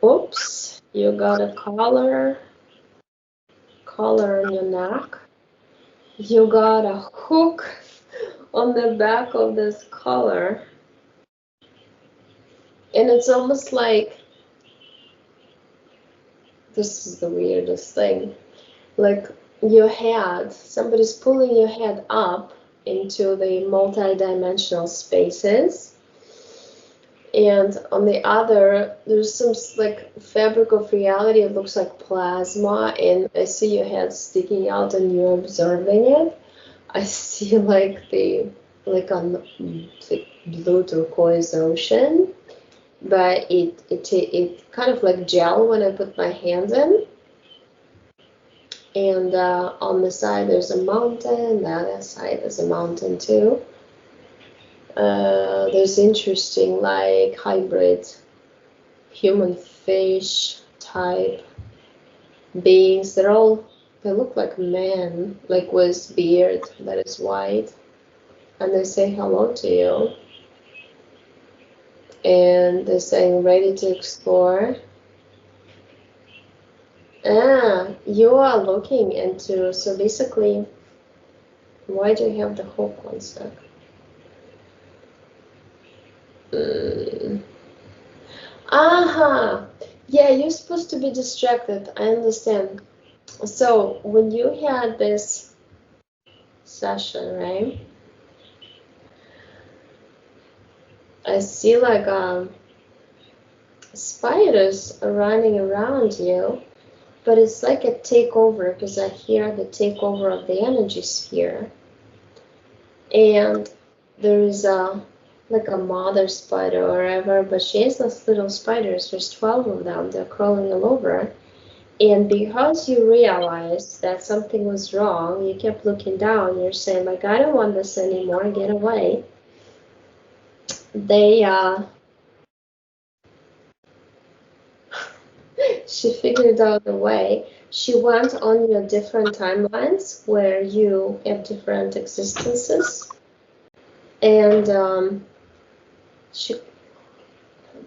Oops, you got a collar on your neck. You got a hook on the back of this collar. And it's almost like, this is the weirdest thing, like your head, somebody's pulling your head up into the multi-dimensional spaces, and on the other there's some like fabric of reality. It looks like plasma, and I see your head sticking out and you're observing it. I see like on the blue turquoise ocean, but it kind of like gel when I put my hands in. And on the side there's a mountain, the other side there's a mountain too. There's interesting like hybrid human fish type beings. They look like men, like with beard that is white, and they say hello to you. And they're saying ready to explore. You are looking into, so basically, why do you have the hook? One sec. Aha! Yeah, you're supposed to be distracted. I understand. So when you had this session, right? I see like spiders are running around you, but it's like a takeover, because I hear the takeover of the energy sphere. And there is like a mother spider or whatever, but she has those little spiders. There's 12 of them. They're crawling all over. And because you realized that something was wrong, you kept looking down. You're saying, like, I don't want this anymore. Get away. She figured out a way. She went on your different timelines where you have different existences. And she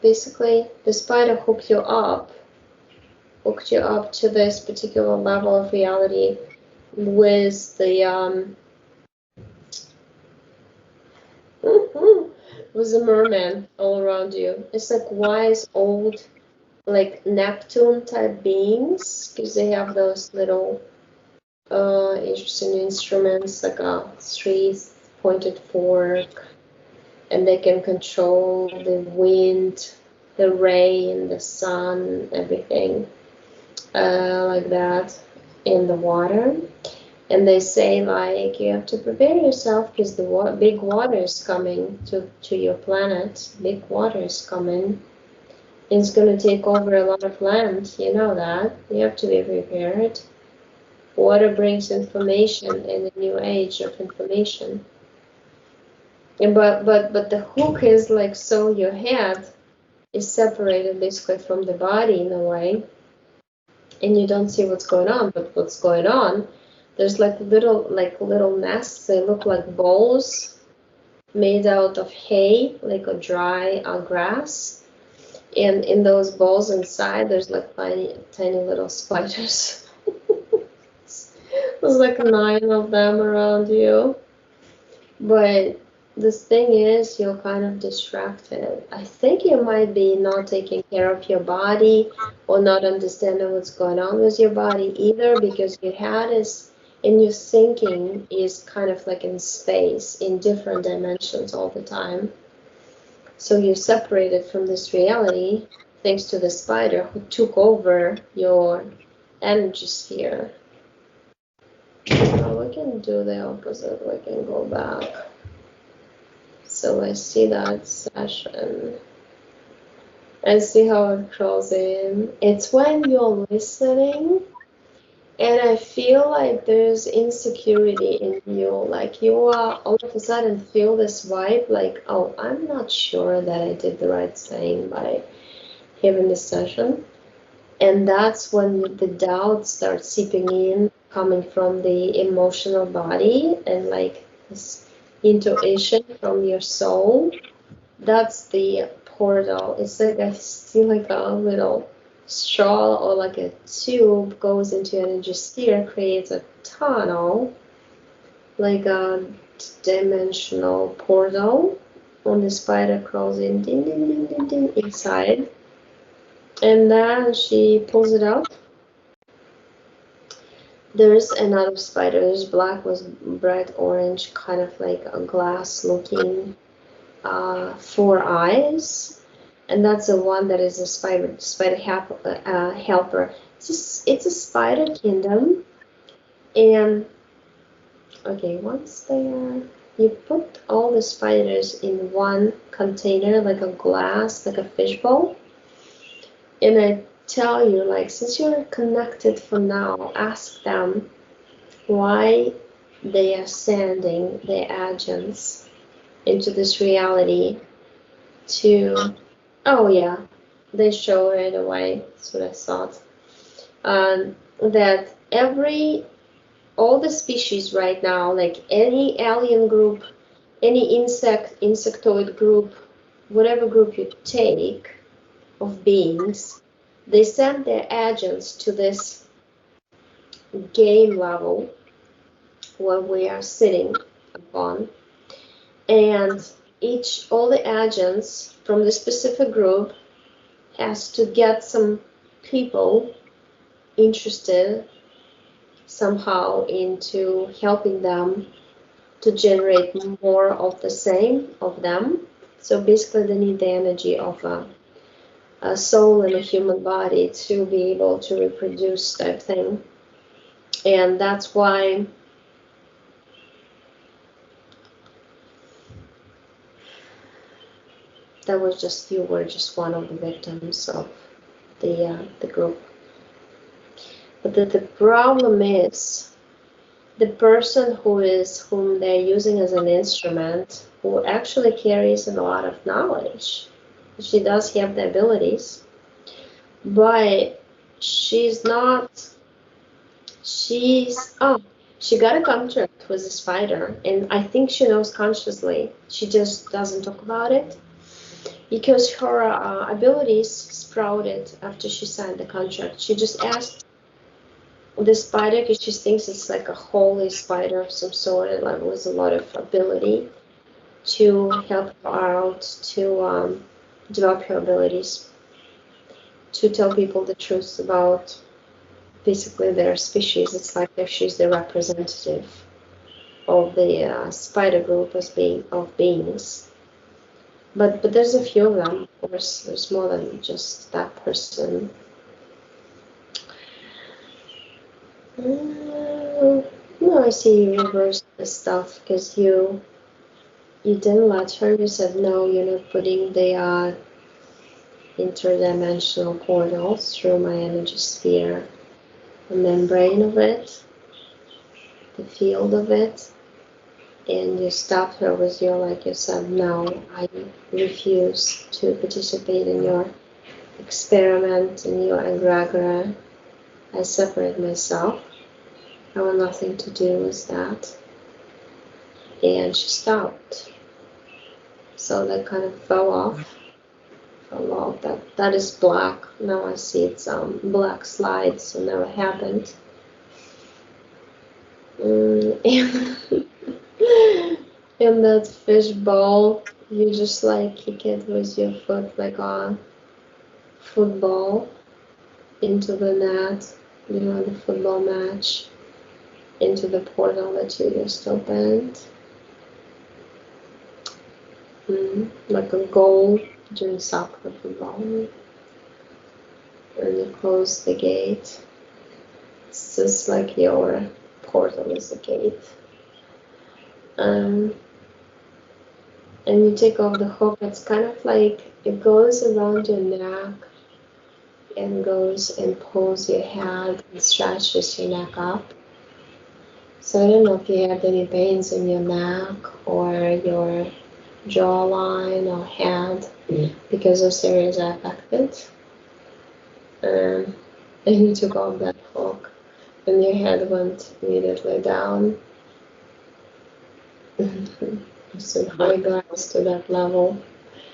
basically, the spider hooked you up to this particular level of reality with the with the merman all around you. It's like wise old, like Neptune type beings, because they have those little interesting instruments, like a three-pointed fork, and they can control the wind, the rain, the sun, everything like that in the water. And they say, like, you have to prepare yourself because the big water is coming to your planet. Big water is coming. It's going to take over a lot of land. You know that. You have to be prepared. Water brings information in a new age of information. But the hook is like, so your head is separated basically from the body in a way, and you don't see what's going on. But what's going on, there's like little nests. They look like bowls made out of hay, like a dry grass. And in those bowls inside, there's like tiny little spiders. There's like 9 of them around you. But this thing is, you're kind of distracted. I think you might be not taking care of your body or not understanding what's going on with your body either, because your head is, and your thinking is kind of like in space, in different dimensions all the time. So you're separated from this reality thanks to the spider who took over your energy sphere. Now we can do the opposite. We can go back. So I see that session. I see how it crawls in. It's when you're listening, and I feel like there's insecurity in you. Like you are all of a sudden feel this vibe, like, oh, I'm not sure that I did the right thing by having this session. And that's when the doubts start seeping in, coming from the emotional body and like this intuition from your soul That's the portal. It's like I see like a little straw or like a tube goes into an energy sphere, creates a tunnel, like a dimensional portal. When the spider crawls in, ding, ding, ding, ding, ding, inside, and then she pulls it out. There's another spider. There's black with bright orange, kind of like a glass-looking 4 eyes, and that's the one that is a spider helper. It's a spider kingdom, and okay, once they are, you put all the spiders in one container, like a glass, like a fishbowl, and I tell you, like, since you're connected for now, ask them why they are sending their agents into this reality to, oh yeah, they show right away. That's what I thought. That all the species right now, like any alien group, any insectoid group, whatever group you take of beings, they send their agents to this game level where we are sitting upon, and all the agents from the specific group has to get some people interested somehow into helping them to generate more of the same of them. So basically, they need the energy of a soul in a human body to be able to reproduce that thing. And that's why you were just one of the victims of the group. But the problem is the person whom they're using as an instrument, who actually carries a lot of knowledge. She does have the abilities, but she's not. She got a contract with a spider, and I think she knows consciously. She just doesn't talk about it because her abilities sprouted after she signed the contract. She just asked the spider because she thinks it's like a holy spider of some sort, and like with a lot of ability to help her out to develop her abilities, to tell people the truth about basically their species. It's like if she's the representative of the spider group of beings. But there's a few of them, of course. There's more than just that person. No, I see you reversed the stuff because you didn't let her. You said no, you're not putting the interdimensional portals through my energy sphere, the membrane of it, the field of it, and you stopped her with your, like you said, no, I refuse to participate in your experiment, in your egregora. I separate myself. I want nothing to do with that. And she stopped. So that kind of fell off. That is black. Now I see it's black slides, so never happened. And in that fish bowl, you just like kick it with your foot like a football into the net, the football match, into the portal that you just opened. Like a goal during soccer football. And you close the gate. It's just like your portal is the gate. And you take off the hook. It's kind of like it goes around your neck and goes and pulls your head and stretches your neck up. So I don't know if you have any pains in your neck or your jawline or head because those areas are affected. And you took off that hook and your head went immediately down. Just in high glass to that level.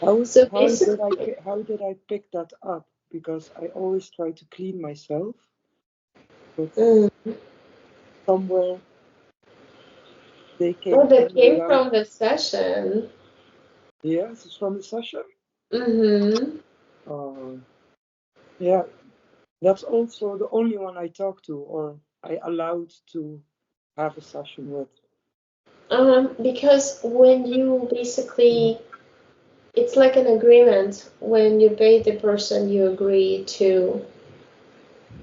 So How did I pick that up? Because I always try to clean myself, but mm, somewhere they came well, to that me came without. from the session. Yes, it's from the session. Mm-hmm. Oh, yeah. That's also the only one I talk to or I allowed to have a session with. Because when you basically, it's like an agreement. When you pay the person, you agree to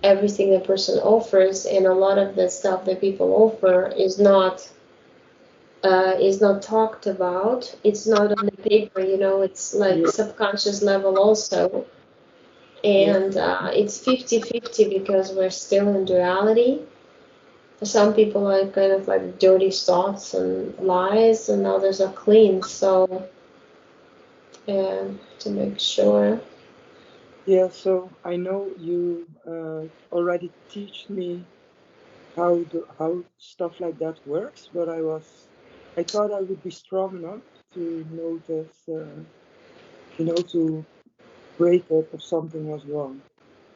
everything the person offers, and a lot of the stuff that people offer is not talked about. It's not on the paper, it's like Yeah, subconscious level also. yeah, And it's 50-50 because we're still in duality. For some people are kind of like dirty thoughts and lies, and others are clean. So, to make sure. yeah. So I know you already teach me how stuff like that works, but I thought I would be strong enough to notice, to break it if something was wrong.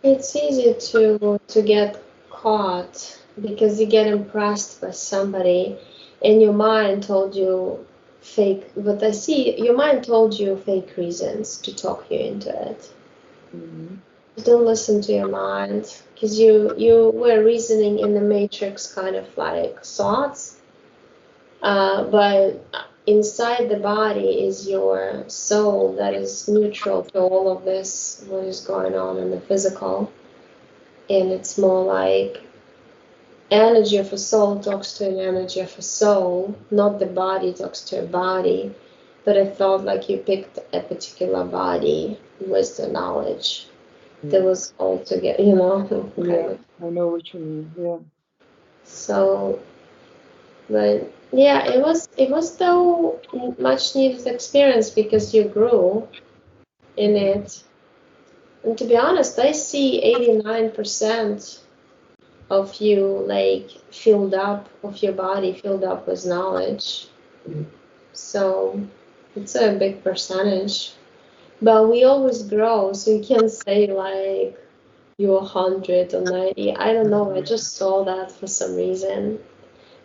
It's easy to get caught because you get impressed by somebody, and your mind told you fake. But I see your mind told you fake reasons to talk you into it. Hmm. Don't listen to your mind because you were reasoning in the matrix kind of like thoughts, but inside the body is your soul that is neutral to all of this what is going on in the physical, and it's more like energy of a soul talks to an energy of a soul, not the body talks to a body. But I felt like you picked a particular body with the knowledge that Yeah, was all together, kind yeah, of. I know what you mean. Yeah, So, but yeah, it was though much needed experience because you grew in hmm, it. And to be honest, I see 89% of you like filled up, of your body filled up with knowledge. So it's a big percentage. But we always grow, so you can't say like you're 100 or 90. I don't know. I hmm, just saw that for some reason.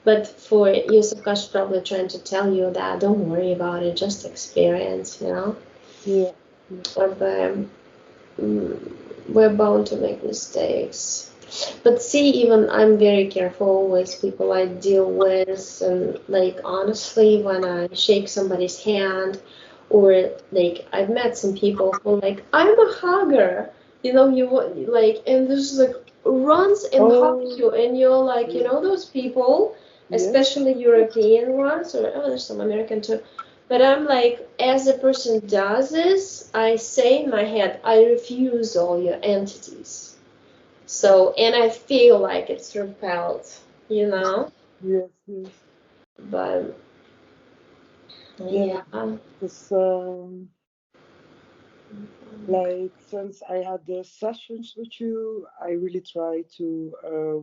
But for your subconscious probably trying to tell you that don't worry about it, just experience. yeah, yeah, But mm, we're bound to make mistakes. But see, even I'm very careful with people I deal with, and like honestly, when I shake somebody's hand, or like I've met some people who like I'm a hugger, like, and there's like runs and hugs oh, you, and you're like, yeah, those people, yes, especially European ones, or oh, there's some American too. But I'm like, as a person does this, I say in my head, I refuse all your entities. So, and I feel like it's repelled. yes, yes, But yeah. yeah. Because like since I had the sessions with you, I really try to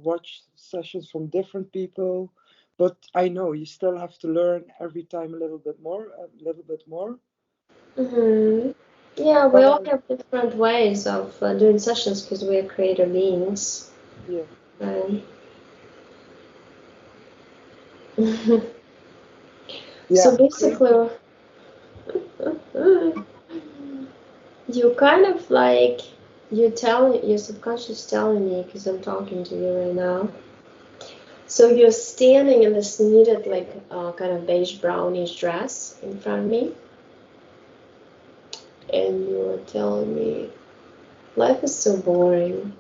watch sessions from different people. But I know you still have to learn every time a little bit more. hmm Yeah, we But all have different ways of doing sessions because we are creator beings. yeah, Right? yeah, So basically, you kind of like your subconscious telling me because I'm talking to you right now. So you're standing in this knitted, like, kind of beige brownish dress in front of me, and you're telling me life is so boring,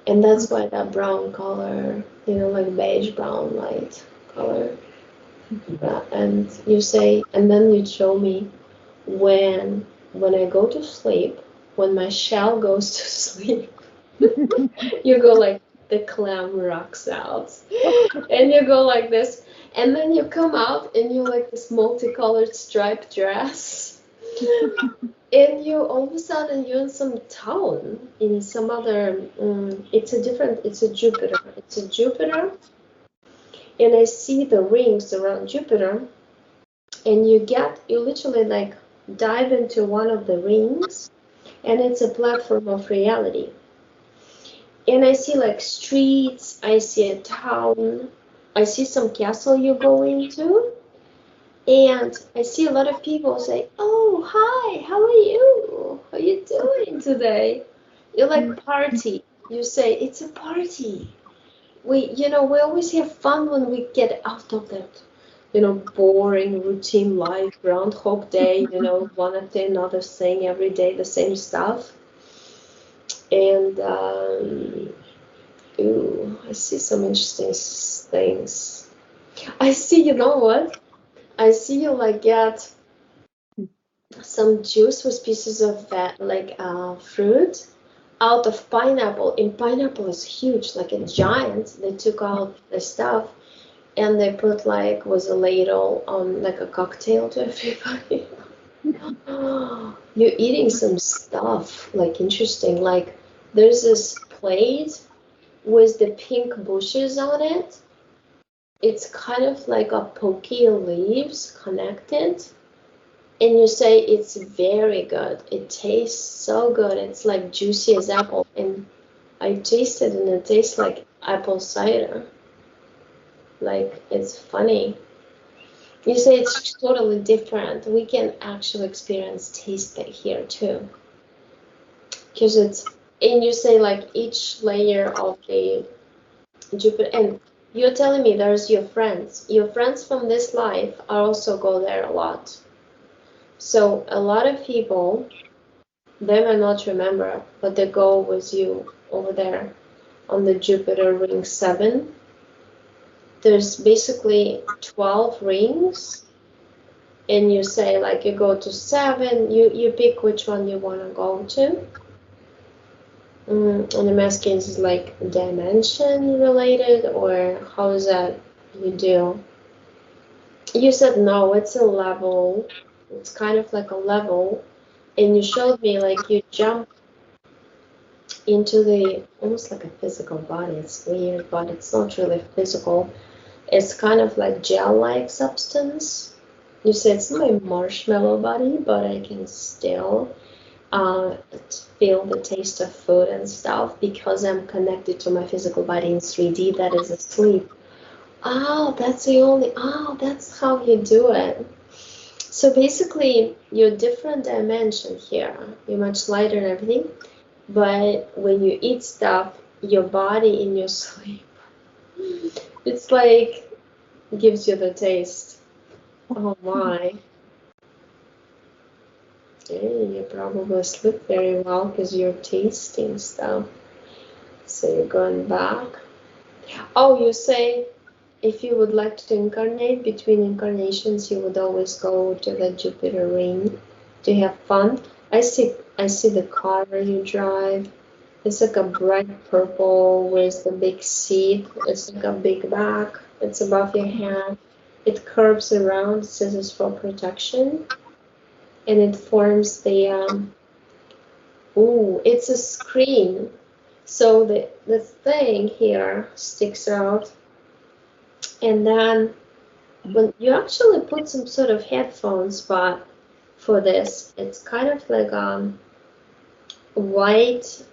and that's why that brown color, like beige brown light color. And you say, and then you show me when I go to sleep, when my shell goes to sleep, you go like the clam rocks out, and you go like this, and then you come out and you're like this multicolored striped dress, and you all of a sudden you're in some town in some other. It's a Jupiter, and I see the rings around Jupiter, and you literally like dive into one of the rings, and it's a platform of reality. And I see like streets, I see a town, I see some castle you go into, and I see a lot of people say, "Oh, hi, how are you? How are you doing today?" You like party. You say it's a party. We always have fun when we get out of that, boring routine life, Groundhog Day, one thing, another thing, every day the same stuff. And ooh, I see some interesting things. I see, you know what? I see you like get some juice with pieces of that, like fruit out of pineapple. And pineapple is huge, like a giant. They took out the stuff and they put like with a ladle like a cocktail to everybody. You're eating some stuff like interesting. Like there's this plate with the pink bushes on it. It's kind of like a pokey leaves connected. And you say it's very good. It tastes so good. It's like juicy as apple. And I tasted and it tastes like apple cider. Like it's funny. You say it's totally different. We can actually experience taste that here too. Because and you say like each layer of the Jupiter, and you're telling me there's your friends. Your friends from this life also go there a lot. So a lot of people, they might not remember, but they go with you over there on the Jupiter ring 7. There's basically 12 rings, and you say like you go to 7, you pick which one you want to go to. And I'm asking, is it like dimension related, or how is that you do? You said no, it's a level. It's kind of like a level, and you showed me like you jump into the almost like a physical body. It's weird, but it's not really physical. It's kind of like gel-like substance. You say it's my marshmallow body, but I can still uh, feel the taste of food and stuff because I'm connected to my physical body in 3D that is asleep. Oh, that's how you do it. So basically, you're different dimension here. You're much lighter and everything, but when you eat stuff, your body in your sleep, it's like gives you the taste. Oh my. Yeah, you probably sleep very well because you're tasting stuff. So you're going back. Oh, you say if you would like to incarnate between incarnations, you would always go to the Jupiter ring to have fun. I see the car you drive. It's like a bright purple with the big seat. It's like a big bag. It's above your head. It curves around. It says it's for protection, and it forms the ooh, it's a screen. So the thing here sticks out, and then when you actually put some sort of headphones, but for this, it's kind of like white,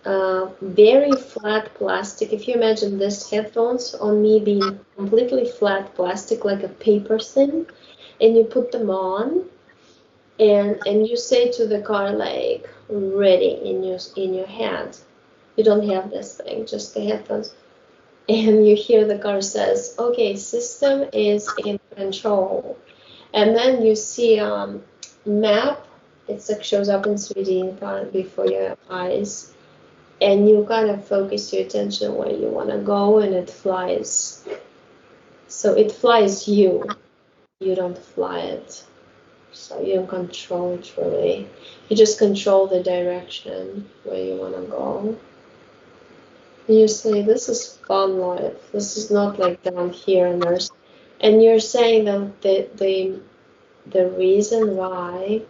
very flat plastic. If you imagine this headphones on me being completely flat plastic, like a paper thin, and you put them on, and you say to the car like ready in your hand. You don't have this thing, just the headphones. And you hear the car says, okay, system is in control. And then you see map, it's like shows up in 3D before your eyes. And you kind of focus your attention where you want to go, and it flies. So it flies you. You don't fly it. So you don't control it really. You just control the direction where you want to go. You say, this is fun life. This is not like down here on Earth. And you're saying that the reason why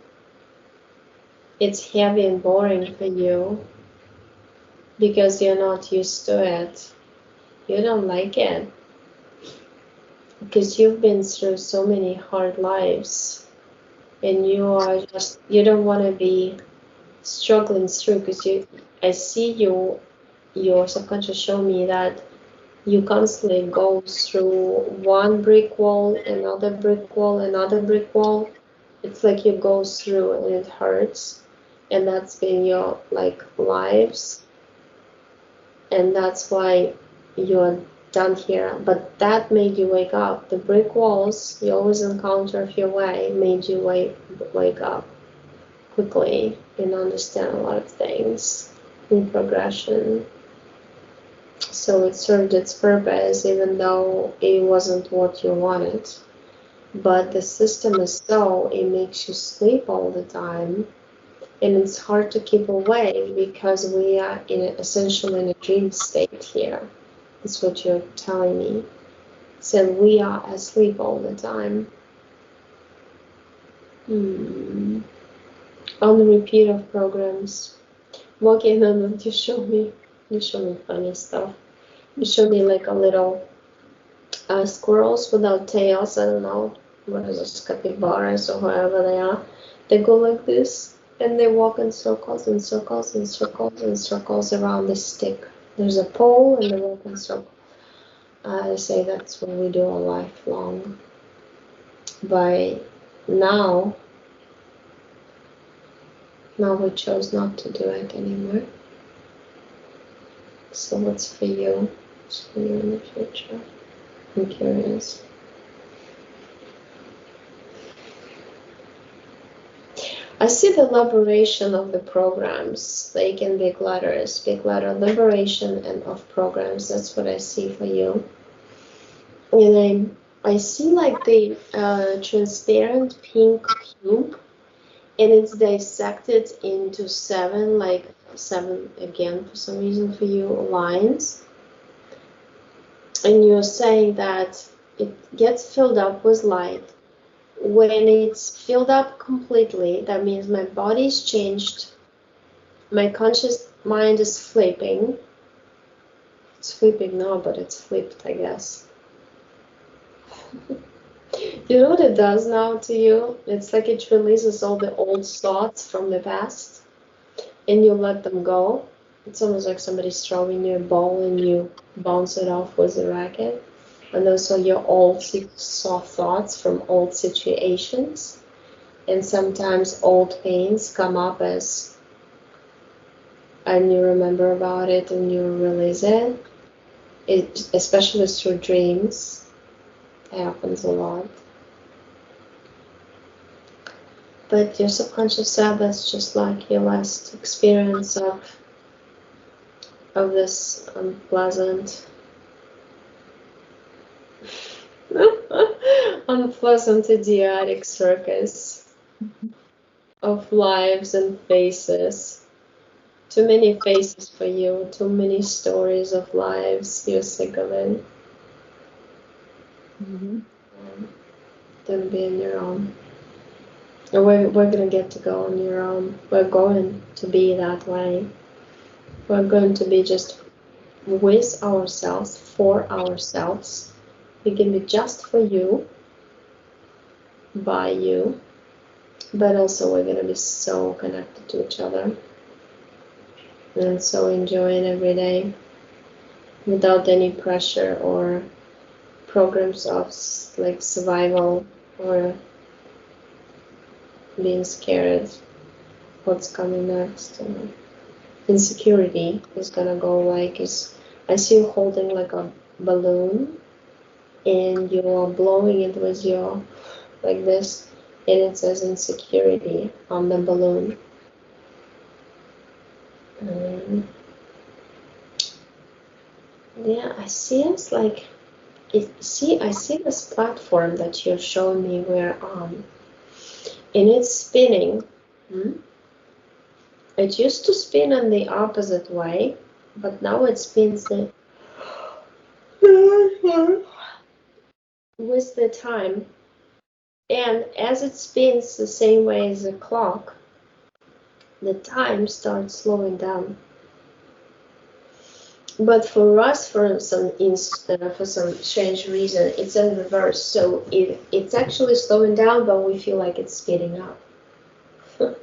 it's heavy and boring for you because you're not used to it. You don't like it because you've been through so many hard lives. and you are just, you don't want to be struggling through, because I see your subconscious show me that you constantly go through one brick wall, another brick wall, another brick wall. It's like you go through and it hurts, and that's been your like lives, and that's why you're done here. But that made you wake up. The brick walls you always encounter of your way made you wake up quickly and understand a lot of things in progression. So it served its purpose, even though it wasn't what you wanted. But the system is so, it makes you sleep all the time, and it's hard to keep away because we are essentially in a dream state here. That's what you're telling me. So we are asleep all the time. On the repeat of programs. Walking and you show me funny stuff. You show me like a little squirrels without tails. I don't know what is those capybaras or whoever they are. They go like this and they walk in circles and circles and circles and circles around the stick. There's a pole and they walk in circles. I say that's what we do all life long. By now we chose not to do it anymore. So what's for you? What's for you in the future? I'm curious. I see the liberation of the programs. They can be letters, big letter liberation and of programs. That's what I see for you. And I see like the transparent pink cube, and it's dissected into seven, like seven again for some reason for you, lines. And you're saying that it gets filled up with light. When it's filled up completely, that means my body's changed, my conscious mind is flipping. It's flipping now, but it's flipped, I guess. You know what it does now to you? It's like it releases all the old thoughts from the past and you let them go. It's almost like somebody's throwing you a ball and you bounce it off with a racket. And those are your old soft thoughts from old situations. And sometimes old pains come up as, and you remember about it and you release it. It, especially through dreams, it happens a lot. But your subconscious said that's just like your last experience of this unpleasant unpleasant idiotic circus of lives and faces. Too many faces for you, too many stories of lives you're sick of it. Don't be on your own. And we're gonna get to go on your own. We're going to be that way. We're going to be just with ourselves, for ourselves. We can be just for you, by you, but also we're gonna be so connected to each other and so enjoy it every day without any pressure or programs of like survival or being scared what's coming next. And insecurity is gonna go like I see you holding like a balloon and you're blowing it with your like this, and it says insecurity on the balloon. Yeah, I see us like I see this platform that you're showing me we're on, and it's spinning. It used to spin in the opposite way, but now it spins with the time. And as it spins the same way as a clock, the time starts slowing down. But for us, for some strange reason, it's in reverse. So it's actually slowing down, but we feel like it's speeding up. But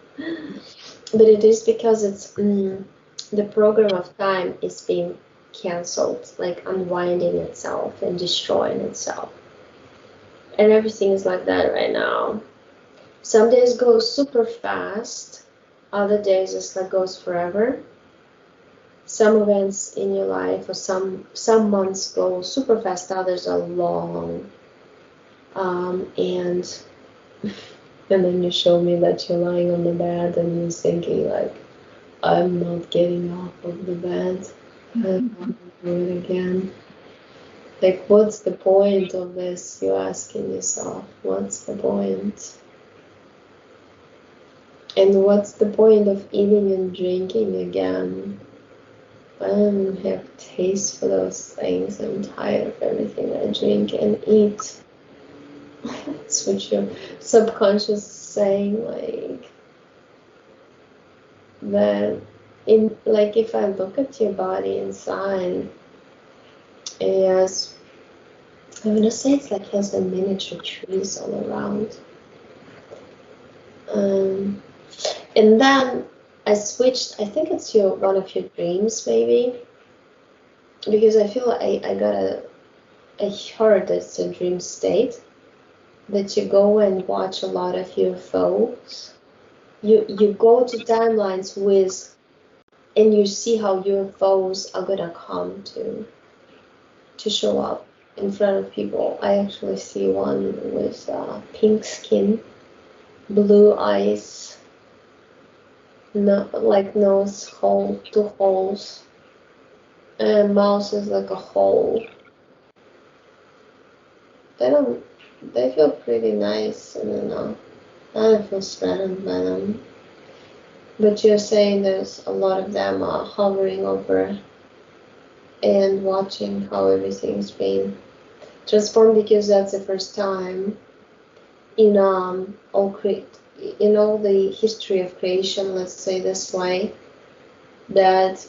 it is because it's the program of time is being cancelled, like unwinding itself and destroying itself. And everything is like that right now. Some days go super fast, other days it's like goes forever. Some events in your life or some months go super fast, others are long. And then you show me that you're lying on the bed and you're thinking like, I'm not getting off of the bed. And I'll do it again. Like, what's the point of this? You're asking yourself, what's the point? And what's the point of eating and drinking again? I don't have taste for those things. I'm tired of everything I drink and eat. That's what your subconscious is saying, like that. In like, if I look at your body inside, it has, I'm gonna say it's like it has the miniature trees all around. And then I switched. I think it's one of your dreams, maybe, because I feel I heard it's a dream state that you go and watch a lot of UFOs. You go to timelines with, and you see how UFOs are gonna come to show up in front of people. I actually see one with pink skin, blue eyes, no, like nose hole, 2 holes, and mouth is like a hole. They don't. They feel pretty nice, and then I don't feel threatened by them. But you're saying there's a lot of them hovering over and watching how everything's being transformed, because that's the first time in all the history of creation, let's say this way, that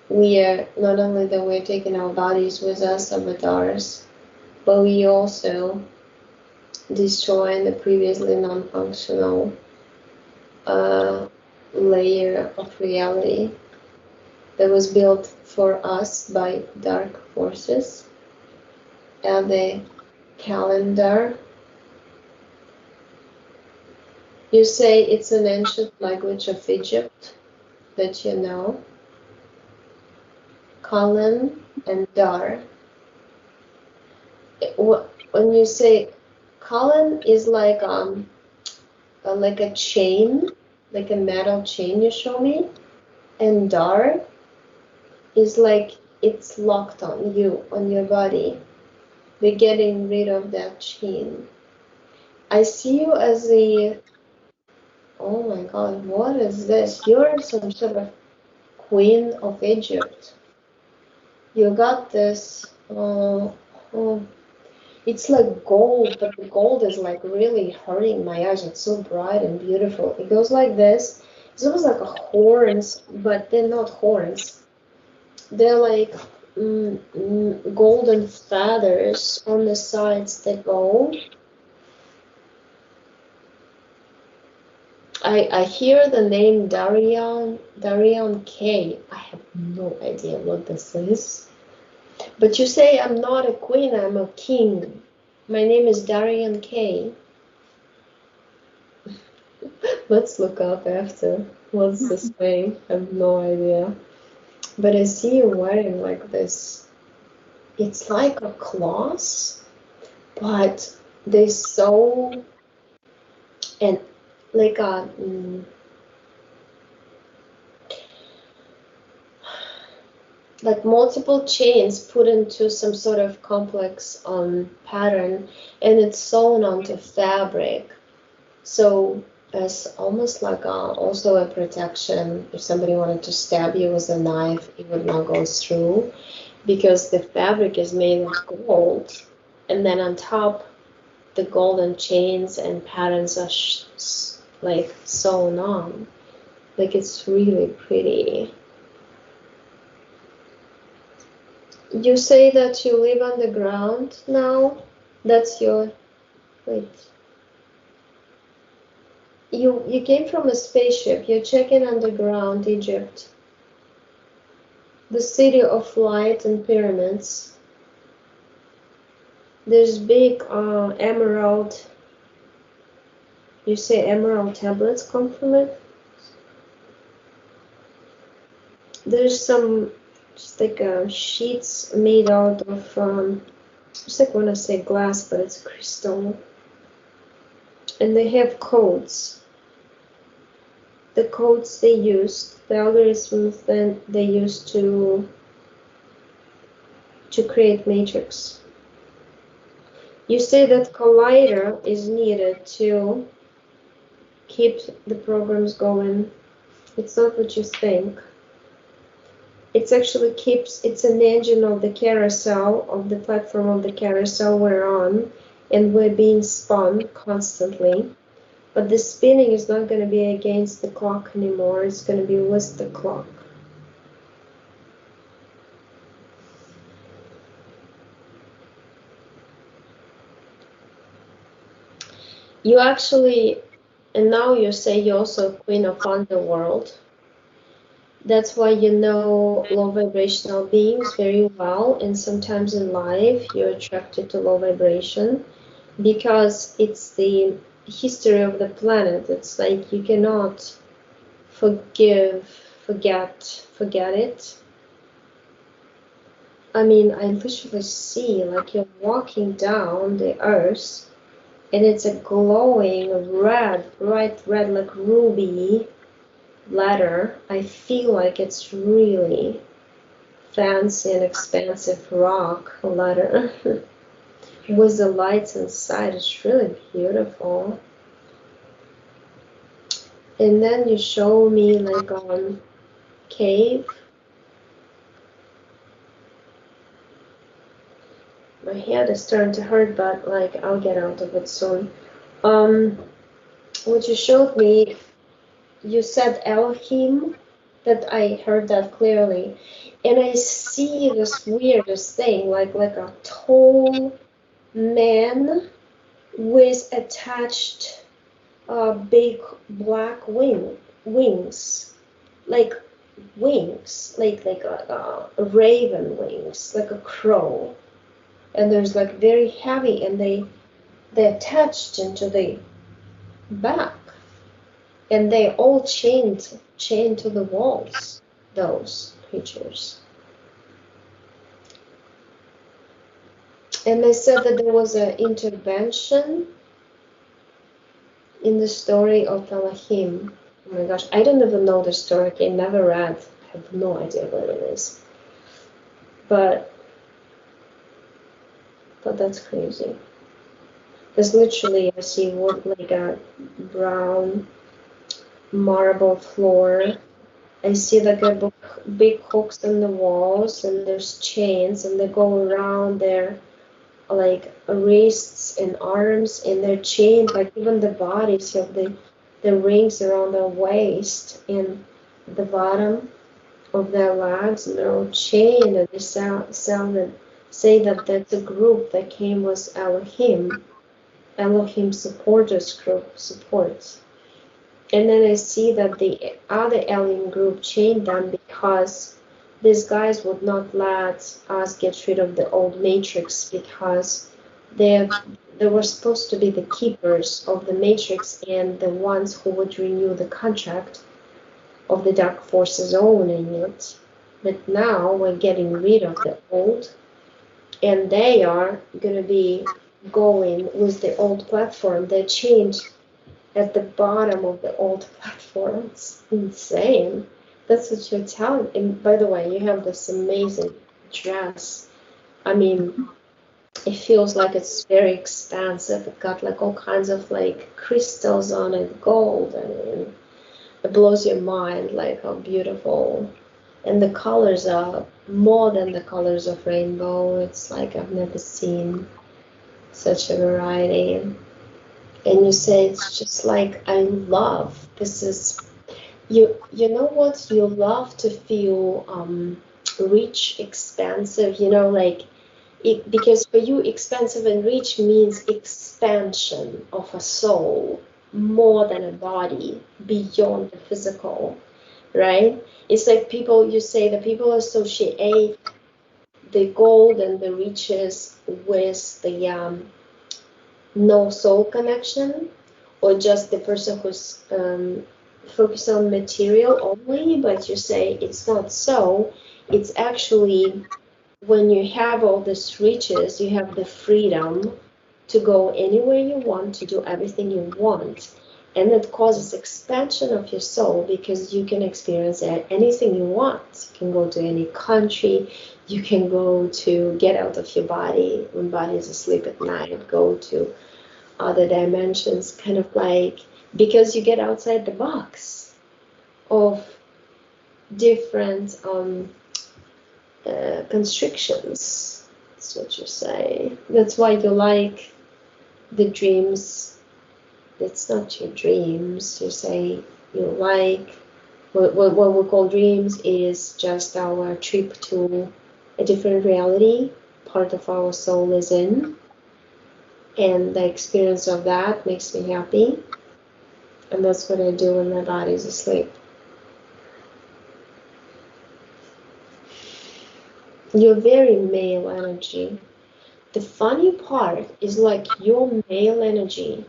we are not only that we're taking our bodies with us, avatars, but we also destroying the previously non-functional layer of reality that was built for us by dark forces. And the calendar, you say it's an ancient language of Egypt that you know. Colin and Dar. When you say Colin is like a chain, like a metal chain you show me, and Dar is like it's locked on you, on your body. We're getting rid of that chain. I see you as oh my God, what is this? You're some sort of queen of Egypt. You got this, oh, it's like gold, but the gold is like really hurting my eyes. It's so bright and beautiful. It goes like this. It's almost like a horns, but they're not horns. They're like golden feathers on the sides that go. I hear the name Darian K. I have no idea what this is. But you say I'm not a queen, I'm a king. My name is Darian K. Let's look up after. What's this name? I have no idea. But I see you wearing like this. It's like a cloth, but they sew and like like multiple chains put into some sort of complex pattern, and it's sewn onto fabric. So it's almost like also a protection. If somebody wanted to stab you with a knife, it would not go through, because the fabric is made of gold, and then on top the golden chains and patterns are like sewn on. Like, it's really pretty. You say that you live on the ground now? That's your, wait. You came from a spaceship. You're checking underground Egypt, the city of light and pyramids. There's big emerald. You say emerald tablets come from it? There's some just like sheets made out of just like when I say glass, but it's crystal, and they have codes. The codes they use, the algorithms that they use to create matrix. You say that collider is needed to keep the programs going. It's not what you think. It's actually keeps, it's an engine of the carousel, of the platform of the carousel we're on, and we're being spun constantly. But the spinning is not going to be against the clock anymore, it's going to be with the clock. You actually, and now you say you're also queen of underworld. That's why you know low vibrational beings very well, and sometimes in life you're attracted to low vibration because it's the history of the planet. It's like you cannot forgive, forget it. I mean, I literally see like you're walking down the earth and it's a glowing red, bright red, like ruby ladder. I feel like it's really fancy and expensive rock ladder with the lights inside. It's really beautiful. And then you show me like cave. My head is starting to hurt, but like I'll get out of it soon. What you showed me, you said Elohim, that I heard that clearly, and I see this weirdest thing, like a tall man with attached big black wings, like wings, like a raven wings, like a crow, and there's like very heavy, and they attached into the back, and they all chained to the walls. Those creatures, and they said that there was an intervention in the story of Elohim. Oh my gosh, I don't even know the story. I never read. I have no idea what it is. But that's crazy. Because literally I see wood like a brown marble floor. I see like a big hooks in the walls, and there's chains, and they go around their like wrists and arms, and they're chained, like even the bodies have the rings around their waist and the bottom of their legs, and they're all chained, and they say that that's a group that came with Elohim supporters group supports. And then I see that the other alien group chained them because these guys would not let us get rid of the old matrix, because they were supposed to be the keepers of the matrix and the ones who would renew the contract of the dark forces owning it. But now we're getting rid of the old, and they are going to be going with the old platform. They changed at the bottom of the old platform. It's insane. That's what you're telling. And by the way, you have this amazing dress. I mean, it feels like it's very expensive. It got like all kinds of like crystals on it, gold. I mean, it blows your mind like how beautiful. And the colors are more than the colors of rainbow. It's like I've never seen such a variety. And you say it's just like I love. This is you know what, you love to feel rich, expansive, you know, like it, because for you, expansive and rich means expansion of a soul more than a body, beyond the physical, right? It's like people, you say that people associate the gold and the riches with the no soul connection, or just the person who's focused on material only, but you say it's not so. It's actually when you have all these riches, you have the freedom to go anywhere you want, to do everything you want. And it causes expansion of your soul because you can experience anything you want. You can go to any country, you can go to get out of your body when body is asleep at night, go to other dimensions, kind of like, because you get outside the box of different constrictions. That's what you say. That's why you like the dreams. It's not your dreams. You say you like what we call dreams is just our trip to a different reality. Part of our soul is in, and the experience of that makes me happy. And that's what I do when my body's asleep. You're very male energy. The funny part is like your male energy,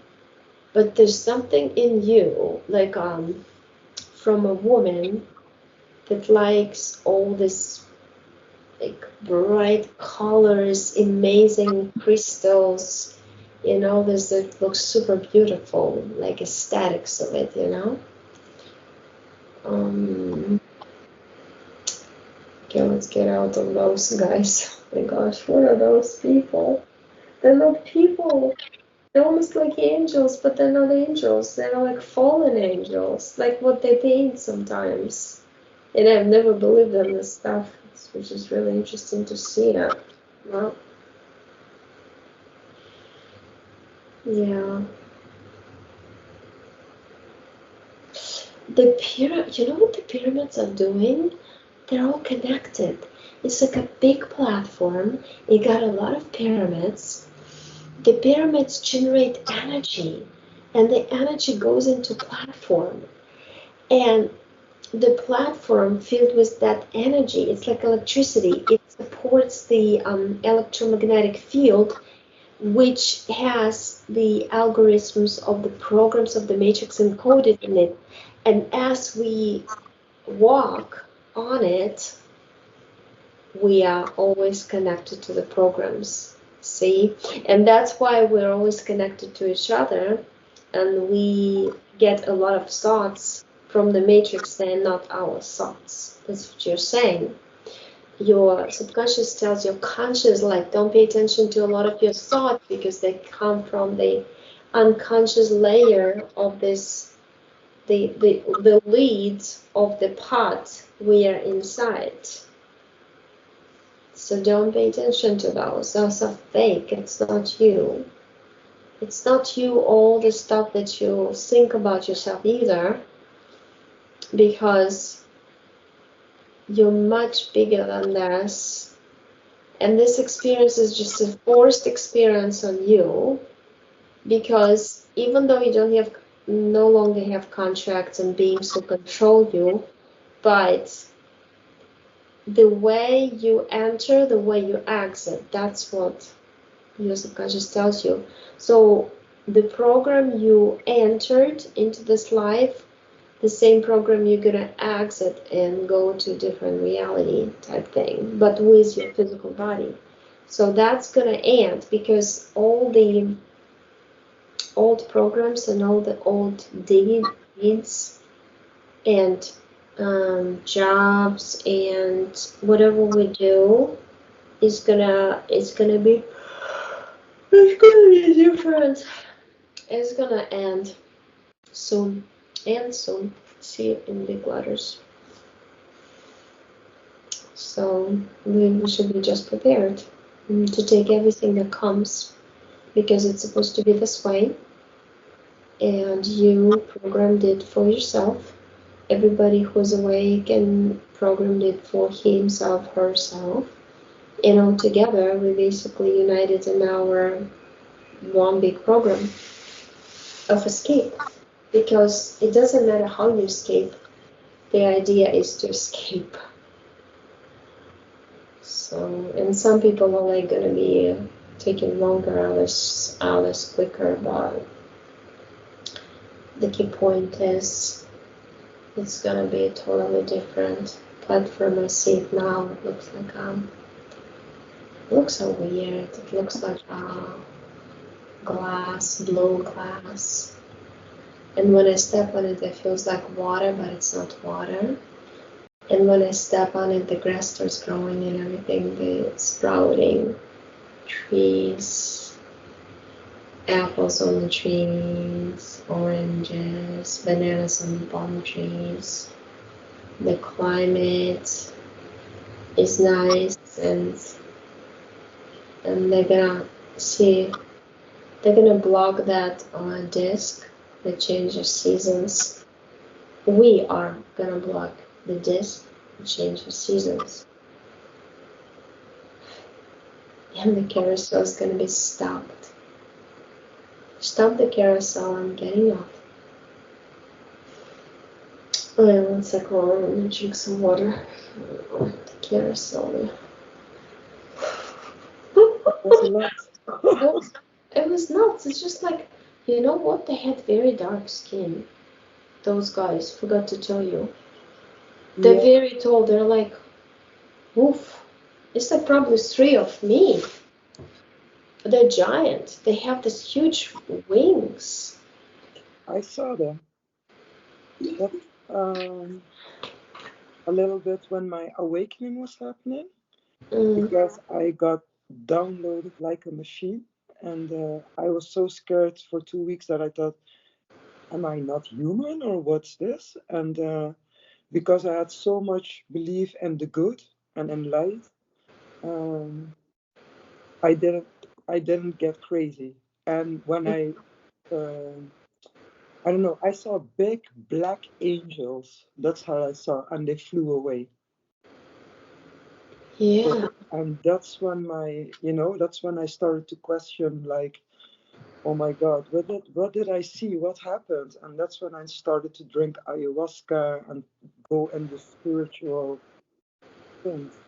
but there's something in you, like from a woman that likes all this like bright colors, amazing crystals, you know, this that looks super beautiful, like aesthetics of it, you know. Okay, let's get out of those guys. Oh my gosh, what are those people? They're not people. They're almost like angels, but they're not angels. They're like fallen angels, like what they paint sometimes. And I've never believed in this stuff, which is really interesting to see it. Well, yeah. The pyramid, you know what the pyramids are doing? They're all connected. It's like a big platform. You got a lot of pyramids. The pyramids generate energy, and the energy goes into platform. And the platform filled with that energy, it's like electricity. It supports the electromagnetic field, which has the algorithms of the programs of the matrix encoded in it. And as we walk on it, we are always connected to the programs. See? And that's why we're always connected to each other, and we get a lot of thoughts from the matrix. They're not our thoughts. That's what you're saying. Your subconscious tells your conscious, like, don't pay attention to a lot of your thoughts because they come from the unconscious layer of this, the leads of the pot we are inside. So don't pay attention to those. Those are fake. It's not you. It's not you, all the stuff that you think about yourself either, because you're much bigger than this. And this experience is just a forced experience on you, because even though you don't have, no longer have contracts and beings who control you, but the way you enter, the way you exit, that's what your subconscious tells you. So the program you entered into this life, the same program you're gonna exit and go to a different reality type thing, but with your physical body. So that's gonna end, because all the old programs and all the old deeds and jobs and whatever we do is gonna be different. It's gonna end soon. And soon. See it in big letters. So we should be just prepared to take everything that comes, because it's supposed to be this way, and you programmed it for yourself. everybody who's awake and programmed it for himself, herself. And all together, we basically united in our one big program of escape. Because it doesn't matter how you escape, the idea is to escape. So, and some people are like gonna be taking longer, others quicker, but the key point is it's gonna be a totally different platform. I see it now. It looks like it looks so weird. It looks like glass, blue glass. And when I step on it, it feels like water, but it's not water. And when I step on it, the grass starts growing and everything, the sprouting trees, apples on the trees, oranges, bananas on the palm trees. The climate is nice, and they're gonna see they're gonna block that disc that changes seasons. We are gonna block the disc that changes seasons, and the carousel is gonna be stopped. Stop the carousel. I'm getting off. Wait, 1 second. Let me drink some water. The carousel. That's a lot. It was nuts. It's just like, you know what? They had very dark skin. Those guys, forgot to tell you. They're Yeah, very tall. They're like, woof. It's like probably 3 of me. They're giant. They have these huge wings. I saw them. That's a little bit when my awakening was happening, Mm. because I got downloaded like a machine, and I was so scared for 2 weeks that I thought, am I not human or what's this? And because I had so much belief in the good and in light, um, I didn't I didn't get crazy. And when um I don't know, I saw big black angels. That's how I saw, and they flew away. So, Yeah. and that's when that's when I started to question, like, oh my God, what did I see? What happened? And that's when I started to drink ayahuasca and go into spiritual things.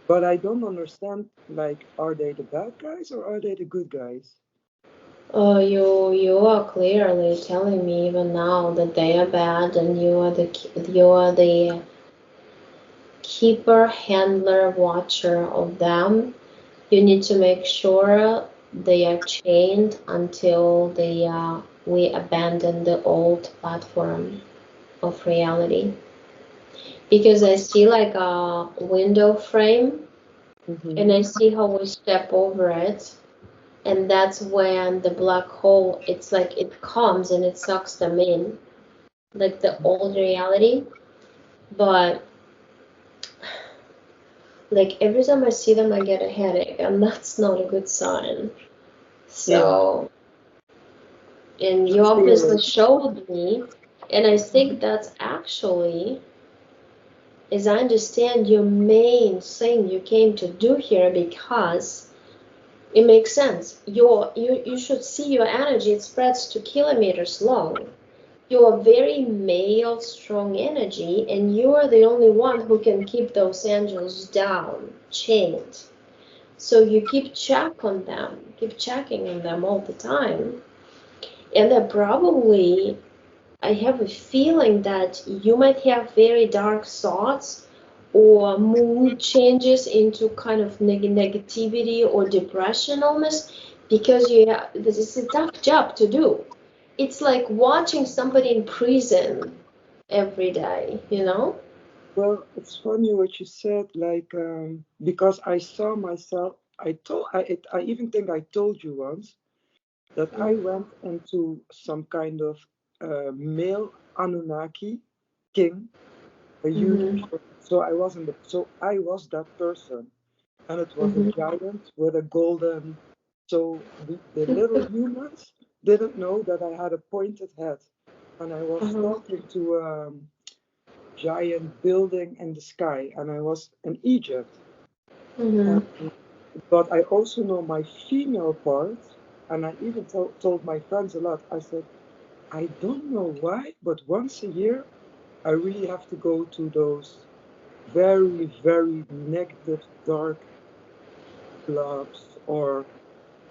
But I don't understand, like, are they the bad guys or are they the good guys? You are clearly telling me even now that they are bad, and you are the keeper, handler, watcher of them. You need to make sure they are chained until we abandon the old platform of reality. Because I see like a window frame, and Mm-hmm. I see how we step over it, and that's when the black hole, it's like it comes and it sucks them in, like the old reality. But like every time I see them, I get a headache, and that's not a good sign. Yeah, So, and I you feel obviously it. showed me, and I think that's actually, as I understand, your main thing you came to do here, because it makes sense. You should see your energy, it spreads to kilometers long. You are very male, strong energy, and you are the only one who can keep those angels down, chained. So you keep check on them, keep checking on them all the time. And they're probably, I have a feeling that you might have very dark thoughts or mood changes into kind of negativity or depression almost, because this is a tough job to do. It's like watching somebody in prison every day, you know? Well, it's funny what you said, like, because I saw myself. I even think I told you once that I went into some kind of male Anunnaki king, a huge. Mm-hmm. So I was that person, and it was a Mm-hmm. giant with a golden. So the little humans didn't know that I had a pointed head, and I was Uh-huh. talking to giant building in the sky, and I was in Egypt. Mm-hmm. But I also know my female part, and I even told my friends a lot. I said, I don't know why, but once a year, I really have to go to those very, very negative, dark clubs,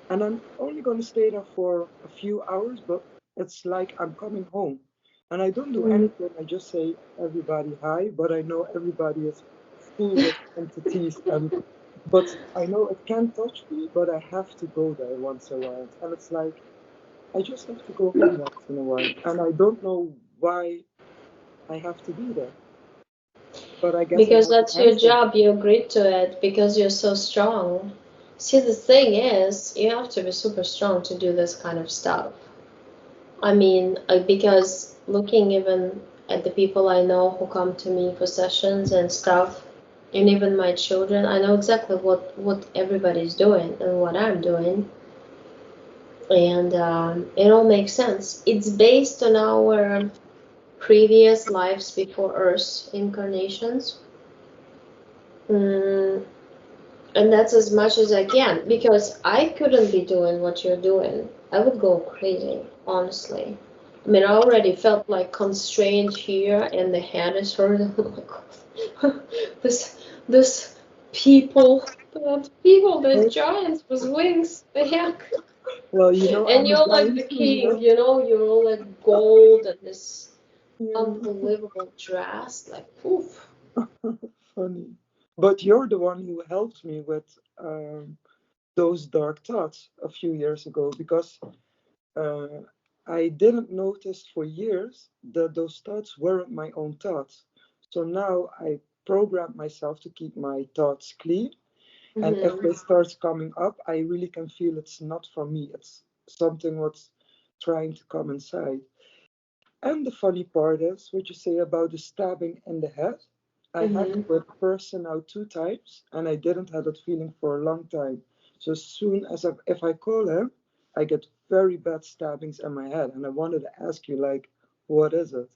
and I'm only going to stay there for a few hours, but it's like I'm coming home. And I don't do Mm-hmm. anything. I just say everybody hi, but I know everybody is full with entities, but I know it can touch me, but I have to go there once in a while. And it's like I just have to go home once in a while. And I don't know why I have to be there. But I guess I Because have an that's your answer. job, you agreed to it because you're so strong. See, the thing is, you have to be super strong to do this kind of stuff. I mean, because looking even at the people I know who come to me for sessions and stuff, and even my children, I know exactly what everybody's doing and what I'm doing, and it all makes sense. It's based on our previous lives before Earth incarnations. Mm, and that's as much as I can because I couldn't be doing what you're doing. I would go crazy, honestly. I mean, I already felt like constrained here, and the head is hurting. Oh my god, this people, that people, the Hey, giants with wings, the heck. well, And I'm a you're like giant the too, king, you're all like gold and this Yeah, unbelievable dress, like poof. funny. But you're the one who helped me with those dark thoughts a few years ago because uh, I didn't notice for years that those thoughts weren't my own thoughts. So now I program myself to keep my thoughts clean. And if Hmm. they start coming up, I really can feel it's not from me. It's something what's trying to come inside. And the funny part is what you say about the stabbing in the head. I had Hmm. it with a person now 2 times, and I didn't have that feeling for a long time. So as soon as if I call him, I get very bad stabbings in my head. And I wanted to ask you, like, what is it?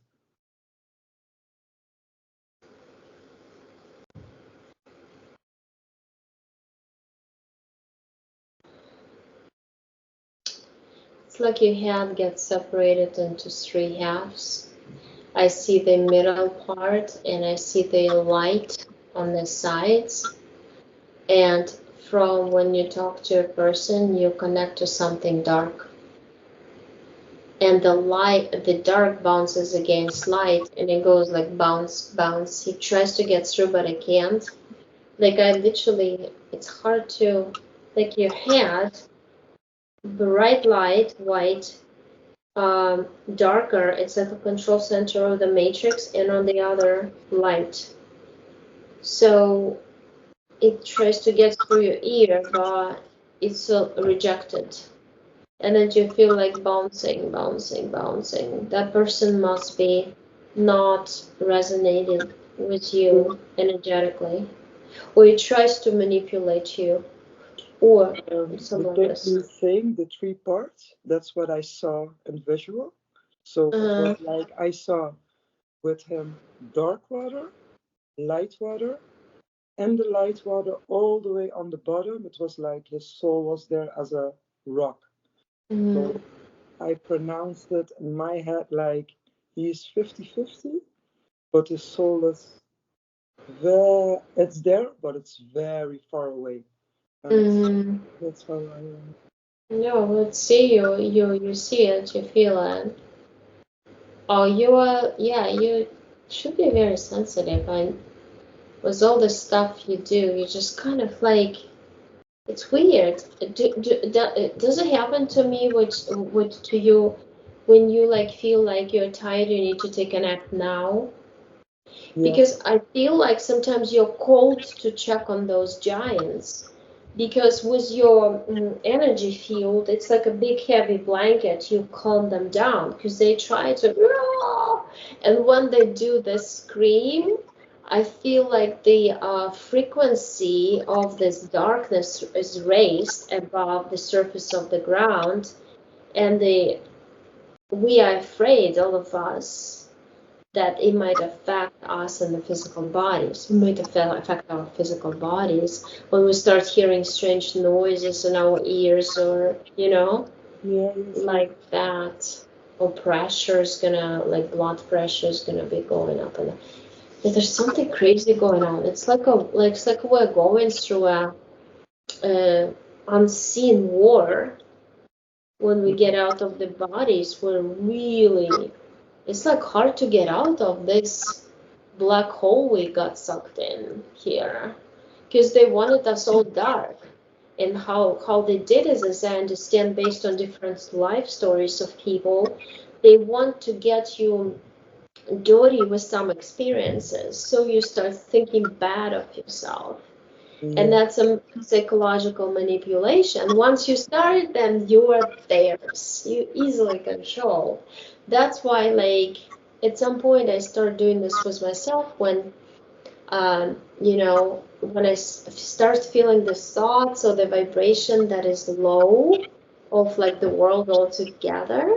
It's like your head gets separated into three halves. I see the middle part and I see the light on the sides. And from when you talk to a person, you connect to something dark. And the dark bounces against light and it goes like bounce, bounce. He tries to get through, but I can't. Like I literally, it's hard to, like your head, bright light, white, darker, it's at the control center of the matrix, and on the other, light. So it tries to get through your ear, but it's rejected. And then you feel like bouncing, bouncing, bouncing. That person must be not resonating with So, you energetically, or it tries to manipulate you, or the some of thing us. you're saying, the 3 parts, that's what I saw in visual. So it was Uh, like I saw with him dark water, light water, and the light water all the way on the bottom. It was like his soul was there as a rock. mm, So I pronounced it in my head like he's 50-50, but his soul is it's there, but it's very far away. And mm, that's how I no, let's see you see it, you feel it. Oh, you are, yeah, you should be very sensitive. And with all the stuff you do, you just kind of like, it's weird. Does it happen to me, which to you, when you like feel like you're tired, you need to take a nap now? Yes. Because I feel like sometimes you're called to check on those giants. Because with your energy field, it's like a big heavy blanket. You calm them down because they try to, "Roar!" And when they do this scream, I feel like the frequency of this darkness is raised above the surface of the ground, and we are afraid, all of us, that it might affect us in the physical bodies. It might affect our physical bodies when we start hearing strange noises in our ears, or Yeah, yes, yes. like that. Or pressure is gonna, like blood pressure is gonna be going up, and there's something crazy going on. It's like we're going through a unseen war when we get out of the bodies. We're really, it's like hard to get out of this black hole we got sucked in here, because they wanted us all dark. And how they did it, as I understand, based on different life stories of people, they want to get you dirty with some experiences, so you start thinking bad of yourself. And Yeah, that's a psychological manipulation. Once you start, then you are theirs. You easily control. That's why, like, at some point, I started doing this with myself when, when I start feeling the thoughts or the vibration that is low of like the world altogether,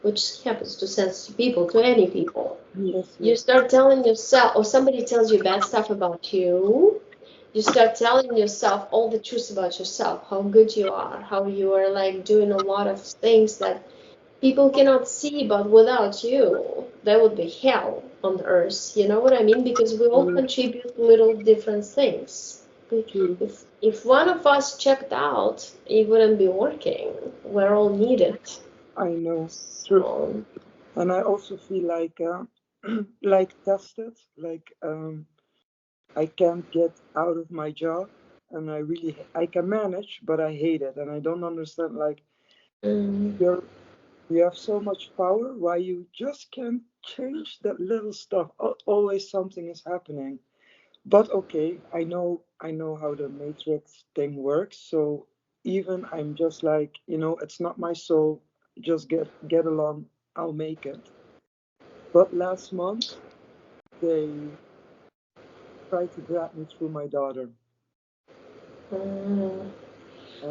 which happens to sensitive people, to any people. yes, You yes. start telling yourself, or somebody tells you bad stuff about you start telling yourself all the truth about yourself, how good you are, how you are like doing a lot of things that people cannot see, but without you, that would be hell on earth. You know what I mean? Because we all True, contribute little different things. true. If one of us checked out, it wouldn't be working. We're all needed. I know. True. So, And I also feel like, like tested, like I can't get out of my job, and I can manage, but I hate it, and I don't understand. Like mm, you're you have so much power, why you just can't change that little stuff. Always something is happening. But okay, I know how the matrix thing works. So even I'm just like, it's not my soul. Just get along. I'll make it. But last month they tried to grab me through my daughter, mm.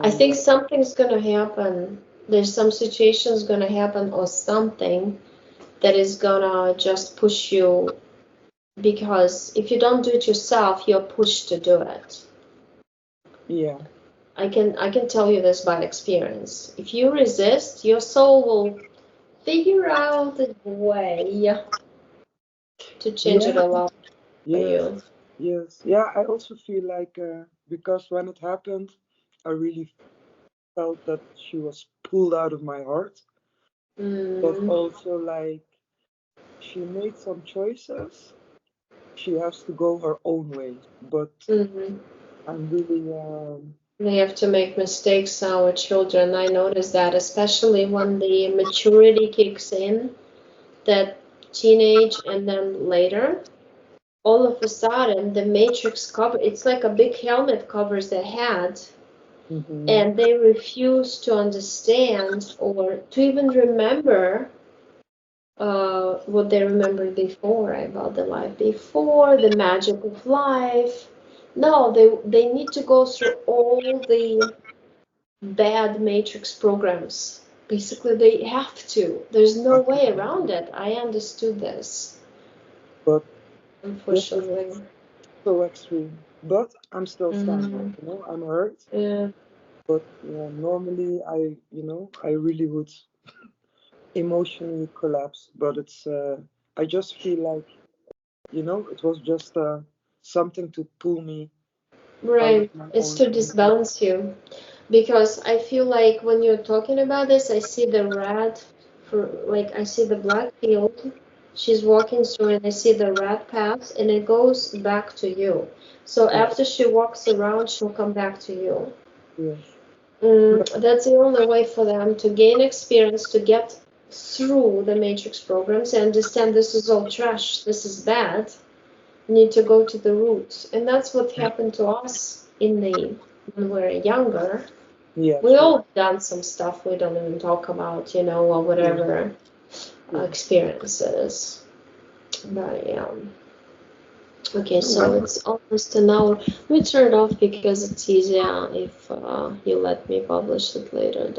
I and think something's gonna happen. There's some situation's gonna happen, or something that is gonna just push you, because if you don't do it yourself, you're pushed to do it. yeah, I can tell you this by experience. If you resist, your soul will figure out a way to change it yeah, all up for yes, you. yes, yeah. I also feel like because when it happened, I really felt that she was pulled out of my heart, but Mm, also like she made some choices. She has to go her own way, but mm. I'm really They have to make mistakes, our children. I notice that, especially when the maturity kicks in, that teenage and then later, all of a sudden the matrix cover, it's like a big helmet covers their head, mhm, and they refuse to understand or to even remember what they remembered before, about the life before, the magic of life. No, they need to go through all the bad matrix programs. Basically, they have to. There's no way around it. I understood this, but this is unfortunately. so extreme. But I'm still standing. Mm, I'm hurt, yeah. but yeah, normally I really would emotionally collapse. But I just feel like it was just something to pull me out of Right. my It's own to energy. disbalance you. Because I feel like when you're talking about this, I see the red, like I see the black field she's walking through, and I see the red path, and it goes back to you. So Yeah, after she walks around, she'll come back to you. yes, That's the only way for them to gain experience, to get through the matrix programs and understand this is all trash, this is bad. Need to go to the roots, and that's what happened to us in the when we were younger. yeah, We true. all done some stuff we don't even talk about, or True, whatever true. experiences. But yeah. Okay, so Yeah. it's almost an hour. Let me turn it off because it's easier if you let me publish it later.